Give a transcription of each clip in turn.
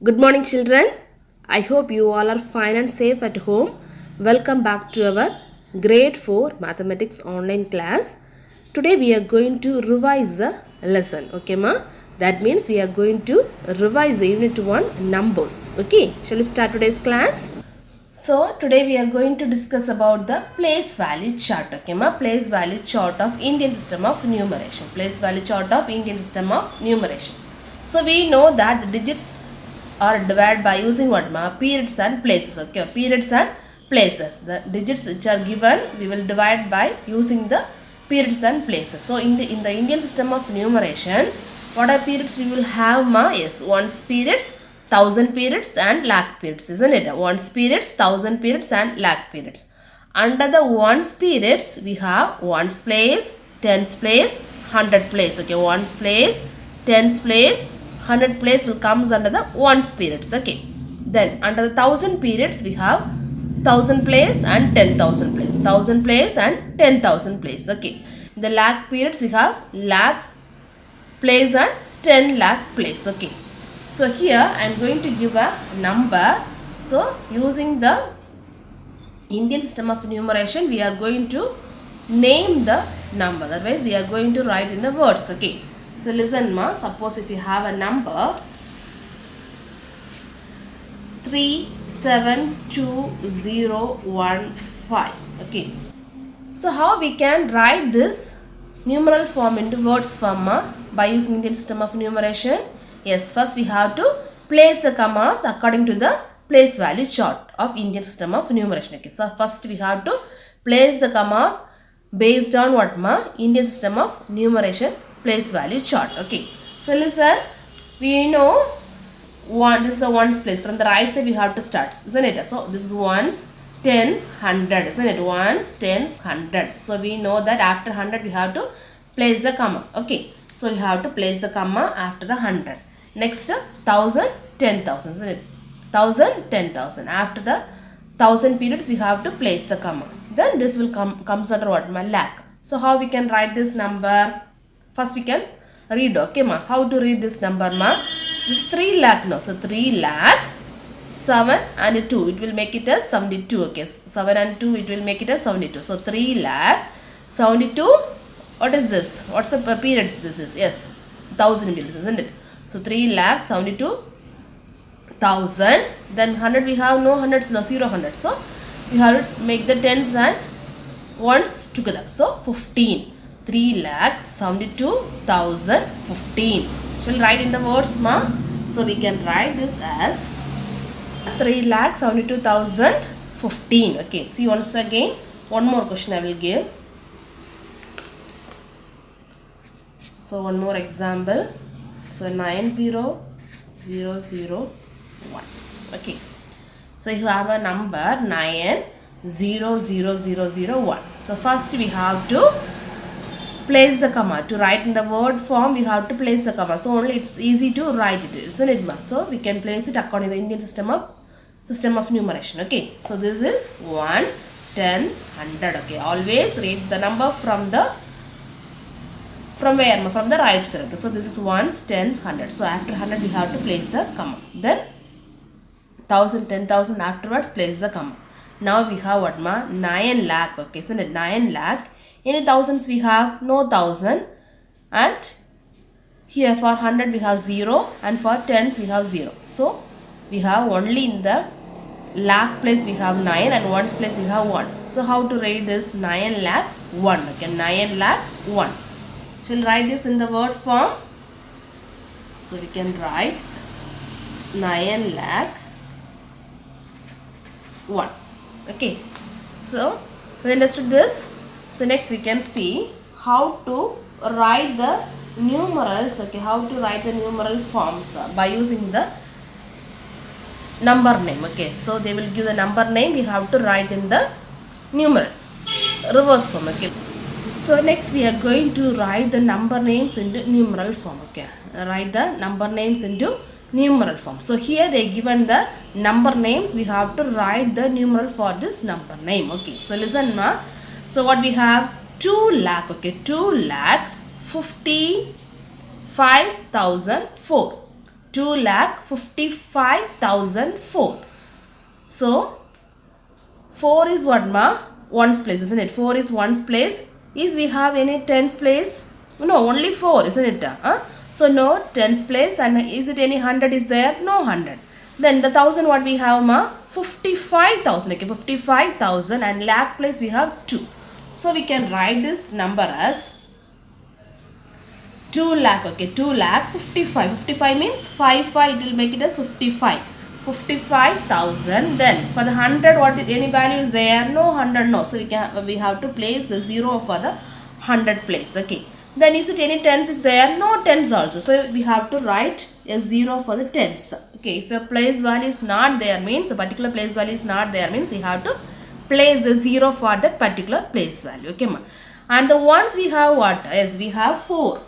Good morning, children. I hope you all are fine and safe at home. Welcome back to our grade 4 mathematics online class. Today we are going to revise the lesson. Okay, ma? That means we are going to revise the unit 1 numbers. Okay, shall we start today's class? So today we are going to discuss about the place value chart. Okay, ma? Place value chart of Indian system of numeration. Place value chart of Indian system of numeration. So we know that the digits are divided by using what, ma? Periods and places. Okay, periods and places. The digits which are given we will divide by using the periods and places. So in the Indian system of numeration, what are periods we will have, ma? Yes, ones periods, thousand periods and lakh periods, isn't it? Ones periods, thousand periods and lakh periods. Under the ones periods we have ones place, tens place, hundred place. Okay, ones place, tens place, 100 place will comes under the ones periods. Okay, then under the thousand periods we have 1000 place and 10,000 place, 1000 place and 10,000 place. Okay, the lakh periods we have lakh place and 10 lakh place. Okay, so here I am going to give a number. So using the Indian system of numeration we are going to name the number, otherwise we are going to write in the words. Okay, so listen, ma. Suppose if you have a number 372015. Okay, so how we can write this numeral form into words form, ma? By using Indian system of numeration? Yes, first we have to place the commas according to the place value chart of Indian system of numeration. Okay, so first we have to place the commas based on what, ma? Indian system of numeration place value chart. Okay, so listen, we know this is a ones place. From the right side we have to start, isn't it? So this is ones, tens, hundred, isn't it? Ones, tens, hundred. So we know that after 100 we have to place the comma. Okay, so we have to place the comma after the 100. Next 1000, 10,000, isn't it? 1000, 10,000. After the 1000 periods we have to place the comma. Then this will comes under what, ma? Lakh. So how we can write this number? First we can read. Okay, ma? How to read this number, ma? This 3 lakh, no? So 3 lakh, 7 and 2, it will make it as 72. Okay, 7 and 2, it will make it as 72. So 3 lakh, 72, what is this? What's the periods this is? Yes, 1000 periods, isn't it? So 3 lakh, 72,000. Then 100 we have no hundreds, no, 0 hundred. So we have to make the tens and ones together. So 15. 3,72,015. Shall we write in the words, ma? So we can write this as 3,72,015. Okay, see once again, one more question I will give. So one more example. So 90001. Okay, so you have a number 90001. So first we have to place the comma. To write in the word form we have to place the comma, so only it's easy to write it, isn't it, ma? So we can place it according to the Indian system of numeration. Okay, so this is ones, tens, hundred. Okay, always read the number from where, ma? From the right side. Okay, so this is ones, tens, hundred. So after 100 we have to place the comma. Then 1000, 10,000, afterwards place the comma. Now we have what, ma? 9 lakh. Okay, isn't it? 9 lakh. Any thousands we have? No thousand. And here for 100 we have 0 and for tens we have 0. So we have only in the lakh place we have 9 and ones place we have 1. So how to write this? 9 lakh 1. Okay, 9 lakh 1. Shall we write this in the word form? So we can write 9 lakh 1. Okay, so we understood this. So next we can see how to write the numerals. Okay, how to write the numeral forms by using the number name. Okay, so they will give the number name, we have to write in the numeral reverse form. Okay, so next we are going to write the number names into numeral form. Okay, write the number names into numeral form. So here they given the number names, we have to write the numeral for this number name. Okay, so listen, ma. So what we have? 2 lakh. Okay, 2 lakh 55,004. 2,55,004. So 4 is what ma? Ones place, isn't it? 4 is ones place. Is we have any tens place? No, only 4, isn't it? So no tens place. And is it any 100 is there? No 100. Then the 1000 what we have ma? 55,000. Okay, 55,000 and lakh place we have 2. So we can write this number as 2 lakh. Okay, 2 lakh 55. 55 means 5 it will make it as 55. 55,000. Then for the 100 what is any value is there? No 100, no. So we have to place the 0 for the 100 place. Okay. Then is it any tens is there? No tens also. So we have to write a 0 for the tens. Okay. If a place value is not there means the particular place value is not there means we have to place the 0 for that particular place value. Okay ma. And the ones we have what? Yes, we have 4.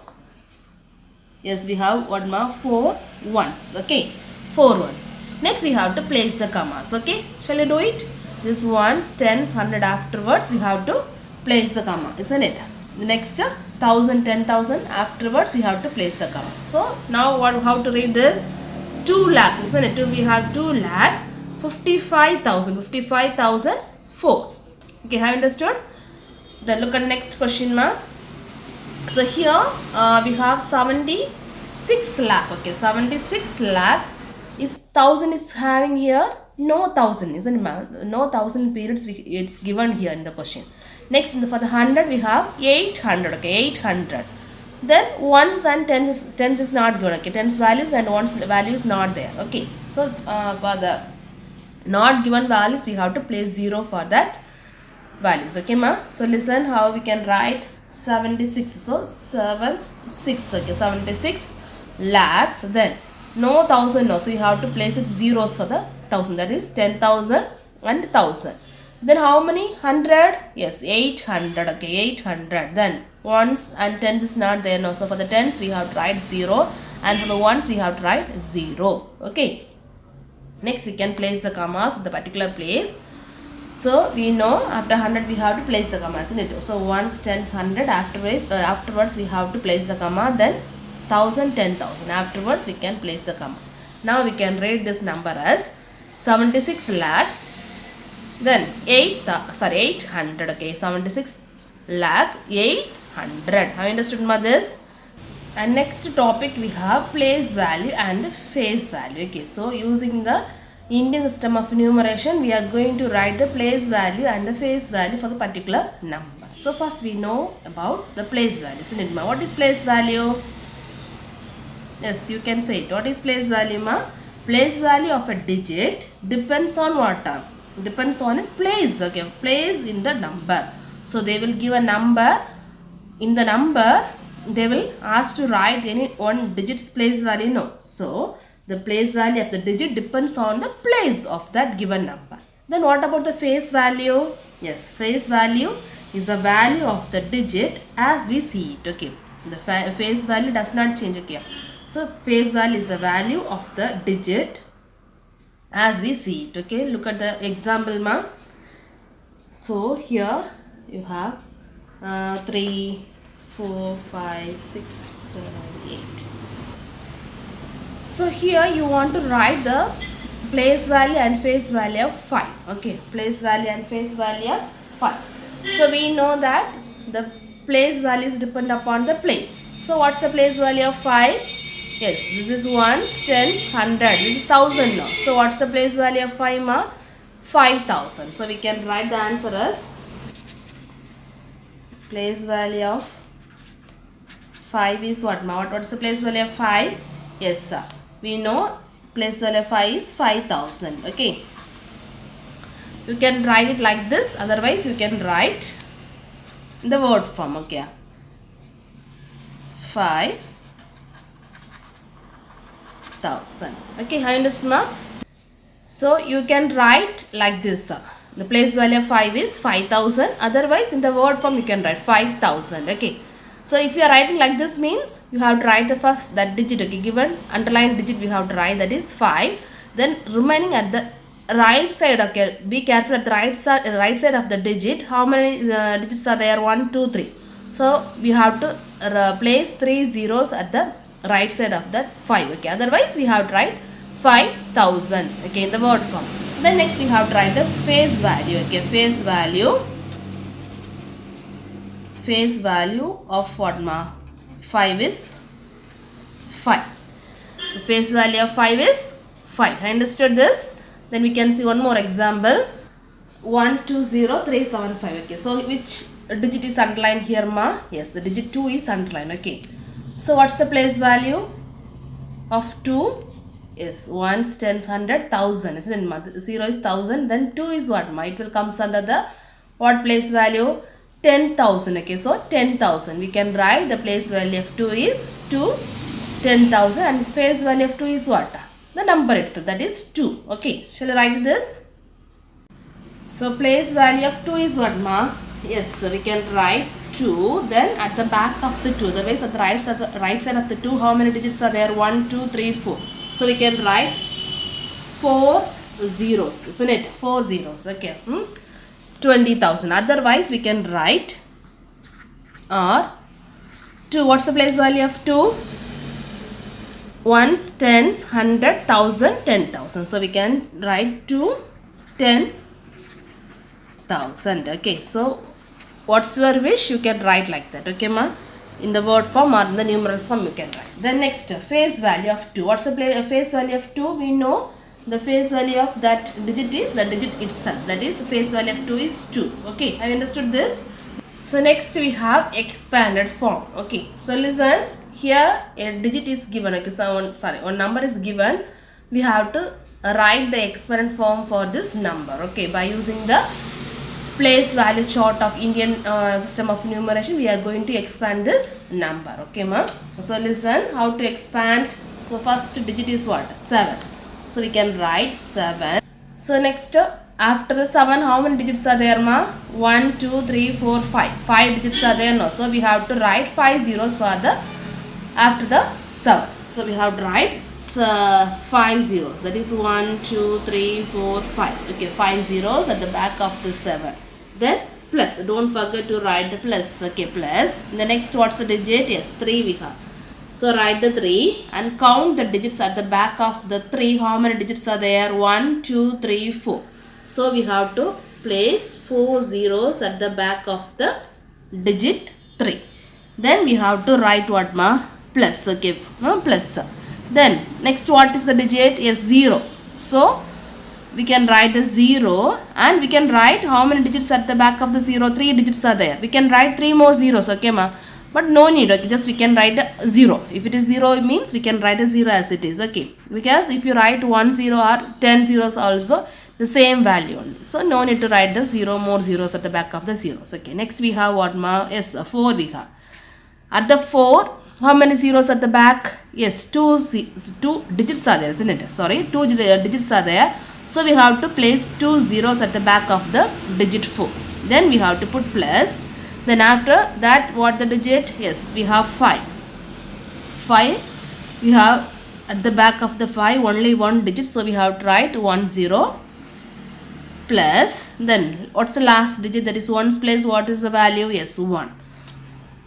Yes, we have what ma? 4 ones. Okay. 4 ones. Next we have to place the commas. Okay. Shall I do it? This ones, tens, 100 afterwards we have to place the comma. Isn't it? The next 1,000, 10,000 afterwards we have to place the comma. So now how to read this? 2 lakh. Isn't it? We have 2 lakh 55,000. 55,004. Okay. Have you understood? Then look at the next question ma. So here we have 76 lakh. Okay. 76 lakh. Is 1000 is having here? No 1000, isn't it? No 1000 periods it's given here in the question. Next for the 100 we have 800. Okay, 800. Then ones and tens is not given. Okay, tens values and ones value is not there. Okay, so for the not given values we have to place 0 for that values. Okay ma. So listen how we can write 76. So 76. Okay, 76 lakhs. Then no 1000, no. So you have to place it zeros for the 1000. That is 10,000 and 1000. Then how many? 100? Yes, 800. Okay, 800. Then ones and tens is not there now. So for the tens we have to write 0 and for the ones we have to write 0. Okay. Next we can place the commas in the particular place. So we know after 100 we have to place the comma, isn't it? So ones, tens, 100 afterwards we have to place the comma. Then 1,000, 10,000 afterwards we can place the comma. Now we can read this number as 76 lakh. Then 800. Okay, 76 lakh 800. Have you understood ma this? And next topic we have place value and face value. Okay, so using the Indian system of enumeration we are going to write the place value and the face value for the particular number. So first we know about the place value, isn't it ma? What is place value? Yes, you can say it. What is place value ma? Place value of a digit depends on what? Depends on a place. Okay, place in the number. So they will give a number. In the number they will ask to write any one digit's place value. No. So the place value of the digit depends on the place of that given number. Then what about the face value? Yes, face value is the value of the digit as we see it. Okay, the face value does not change. Okay, so face value is the value of the digit as we see it. Okay, look at the example ma. So here you have 3, 4, 5, 6, 7, 8. So here you want to write the place value and face value of 5. Okay, place value and face value of 5. So we know that the place values depend upon the place. So what's the place value of 5? Yes, this is ones, tens, 100. This is 1000 now. So what's the place value of 5 ma? 5,000. So we can write the answer as place value of 5 is what ma? What's the place value of 5? Yes sir. We know place value of 5 is 5,000. Okay. You can write it like this. Otherwise you can write in the word form. Okay. 5,000. Okay. Have you understood ma? So you can write like this. The place value of 5 is 5,000. Otherwise in the word form you can write 5,000. Okay. So if you are writing like this means you have to write the first that digit. Okay, given underlined digit we have to write, that is 5. Then remaining at the right side. Okay, be careful at the right side of the digit. How many digits are there? 1, 2, 3. So we have to place 3 zeros at the right side of that 5. Okay, otherwise we have to write 5,000. Okay, in the word form. Then next we have to write the face value. Okay, face value of what ma? 5 is 5. The face value of 5 is 5. I understood this. Then we can see one more example. 120375. Okay, so which digit is underlined here ma? Yes, the digit 2 is underlined. Okay, so what's the place value of 2? Yes, ones, tens, 100, 1000, isn't it ma? 0 is 1000, then 2 is what ma? It will comes under the what place value? 10,000. Okay, so 10,000. We can write the place value of 2 is 2, 10,000, and face value of 2 is what? The number itself, that is 2. Okay, shall I write this? So place value of 2 is what ma? Yes, so we can write 2. Then at the back of the 2, the ways at the right side of the 2, how many digits are there? 1, 2, 3, 4. So we can write 4 zeros, isn't it? 4 zeros. Okay. 20,000. Otherwise we can write or 2. What's the place value of 2? Ones, tens, 100, 1000, 10,000. So we can write 2, 10,000. Okay, so what's your wish? You can write like that. Okay ma? In the word form or in the numeral form you can write. Then next, face value of 2. What's the face value of 2? We know the face value of that digit is the digit itself. That is, the face value of 2 is 2. Okay, have you understood this? So next we have expanded form. Okay, so listen, here a digit is given. Okay, so one number is given. We have to write the expanded form for this number. Okay, by using the place value chart of Indian system of numeration, we are going to expand this number. Okay ma? So listen, how to expand. So first digit is what? 7. So we can write 7. So next, after the 7, how many digits are there ma? 1, 2, 3, 4, 5. 5 digits are there no? So we have to write 5 zeros for the after the 7. So we have to write 5 zeros. That is 1, 2, 3, 4, 5. Okay, 5 zeros at the back of the 7. Then plus. Don't forget to write the plus. Okay, plus. The next, what's the digit? Yes, 3 we have. So write the 3 and count the digits at the back of the 3. How many digits are there? 1, 2, 3, 4. So we have to place 4 zeros at the back of the digit 3. Then we have to write what ma? Plus. Okay, plus. Then next, what is the digit? Yes, 0. So we can write the 0 and we can write how many digits at the back of the 0? 3 digits are there. We can write 3 more zeros. Okay ma? But no need. Okay, just we can write a 0. If it is 0, it means we can write a 0 as it is. Okay, because if you write 1 0 or 10 zeros also, the same value only. So no need to write the 0 more zeros at the back of the zeros. Okay, next we have what ma? Yes, 4 we have. At the 4, how many zeros at the back? Yes, 2 digits are there, isn't it? Sorry, 2 digits are there. So we have to place 2 zeros at the back of the digit 4. Then we have to put plus. Then after that, what the digit? Yes, we have 5. 5, we have at the back of the 5 only one digit. So we have to write 1 0 plus. Then what's the last digit? That is 1's place. What is the value? Yes, 1.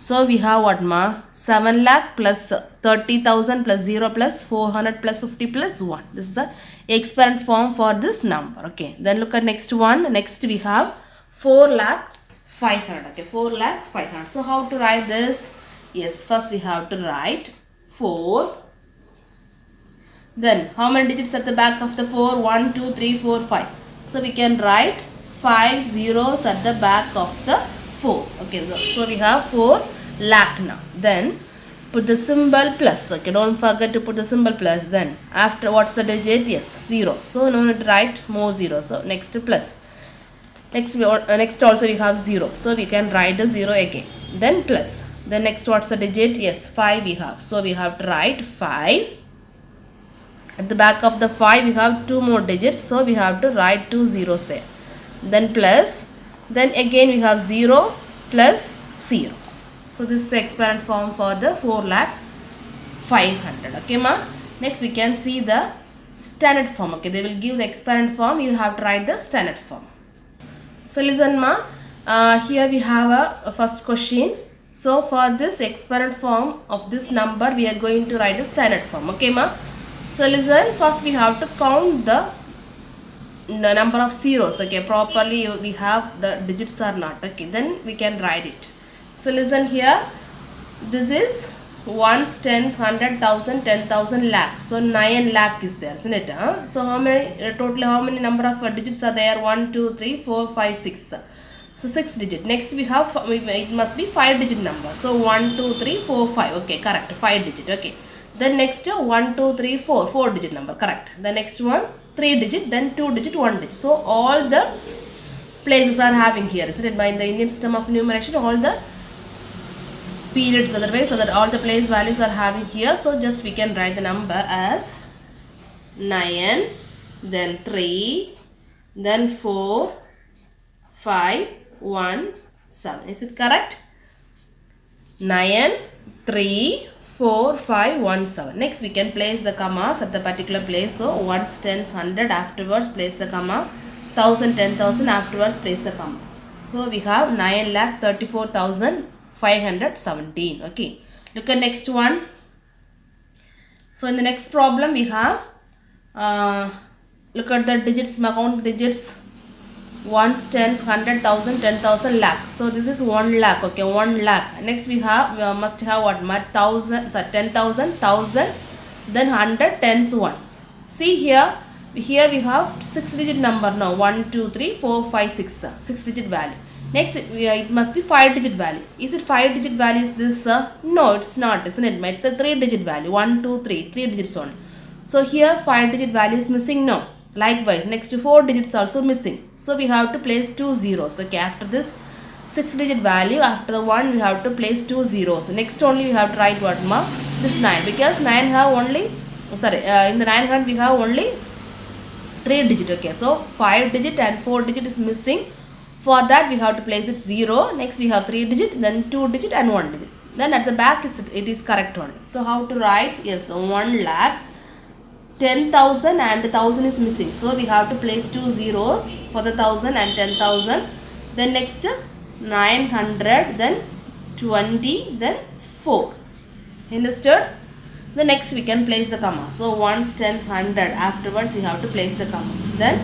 So we have what ma? 7 lakh plus 30,000 plus 0 plus 400 plus 50 plus 1. This is the expand form for this number. Okay, then look at next one. Next we have 4 lakh 500. Okay, 4 lakh 500. So how to write this? Yes, first we have to write 4. Then how many digits at the back of the 4? 1, 2, 3, 4, 5. So we can write 5 zeros at the back of the 4. Okay, so we have 4 lakh now. Then put the symbol plus. Okay, don't forget to put the symbol plus. Then after, what's the digit? Yes, 0. So no need to write more 0. So next plus. Next also we have 0. So we can write the 0 again. Then plus. Then next, what's the digit? Yes, 5 we have. So we have to write 5. At the back of the 5 we have 2 more digits. So we have to write 2 zeros there. Then plus. Then again we have 0 plus 0. So this is the expanded form for the 4 lakh 500. Okay ma? Next we can see the standard form. Okay, they will give the expanded form. You have to write the standard form. So listen ma, here we have a first question. So for this exponent form of this number, we are going to write the standard form. Okay, ma? So listen, first we have to count the number of zeros. Okay, properly we have the digits or not. Okay, then we can write it. So listen here, this is ones, tens, 100,000, 10,000, lakh. So 9 lakh is there, isn't it? So how many totally how many number of digits are there? 1, 2, 3, 4, 5, 6. So 6 digit. Next we have it must be 5 digit number. So 1, 2, 3, 4, 5. Okay, correct. 5 digit. Okay. Then next 1, 2, 3, 4. 4 digit number. Correct. The next one 3 digit. Then 2 digit, 1 digit. So all the places are having here. Isn't it? By the Indian system of numeration, all the periods otherwise so that all the place values are having here. So just we can write the number as 9, then 3, then 4, 5, 1, 7. Is it correct? 9, 3, 4, 5, 1, 7. Next we can place the commas at the particular place. So ones, tens, 100, afterwards place the comma. 1000, 10,000, afterwards place the comma. So we have 9,34,517. Okay. Look at next one. So in the next problem we have look at the digits, count digits. Ones, tens, 100,000, 10,000, lakh. So this is 1 lakh. Okay, 1 lakh. Next we must have what? 1,000, 10,000, 1,000, then 100, tens, ones. See here we have 6 digit number now. 1, 2, 3, 4, 5, 6. 6 digit value. Next it must be 5 digit value. Is it 5 digit value is this? No, it's not, isn't it? It's a 3 digit value. 1, 2, 3. 3 digits only. So here 5 digit value is missing now. Likewise, next 4 digits also missing. So we have to place 2 zeros. Okay, after this 6 digit value, after the 1 we have to place 2 zeros. Next only we have to write what, ma? This 9, because 9 have only, in the 9 hand we have only 3 digit. Okay, so 5 digit and 4 digit is missing. For that we have to place it 0. Next we have 3 digit, then 2 digit and 1 digit. Then at the back it is correct only. So how to write? Yes, 1 lakh. 10,000 and 1,000 is missing. So we have to place 2 zeros for the 1,000 and 10,000. Then next 900, then 20, then 4. Understood? The next we can place the comma. So ones, tens, 100. Afterwards we have to place the comma. Then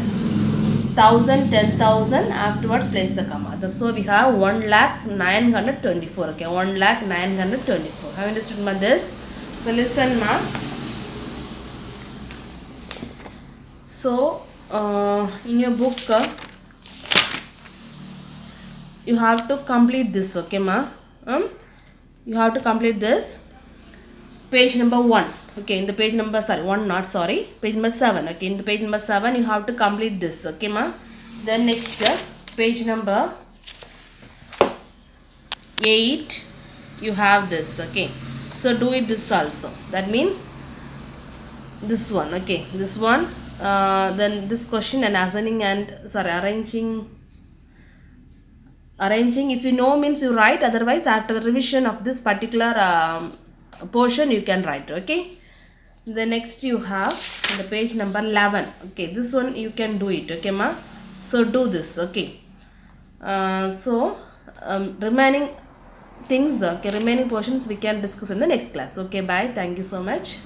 1,000, 10,000. Afterwards place the comma. So we have 1,924,000. Okay, 1,924,000. Have you understood this? So listen, ma. So in your book you have to complete this. Okay, ma. You have to complete this. Page number 1. Okay, in the page number, page number 7. Okay, in the page number 7 you have to complete this. Okay, ma. Then next page number 8 you have this. Okay, so do it this also. That means this one. Okay, this one. Then this question and assigning and arranging, if you know means you write, otherwise after the revision of this particular portion you can write. Okay, the next you have the page number 11. Okay, this one you can do it. Okay, ma. So do this. Okay, remaining things, okay, remaining portions we can discuss in the next class. Okay, bye, thank you so much.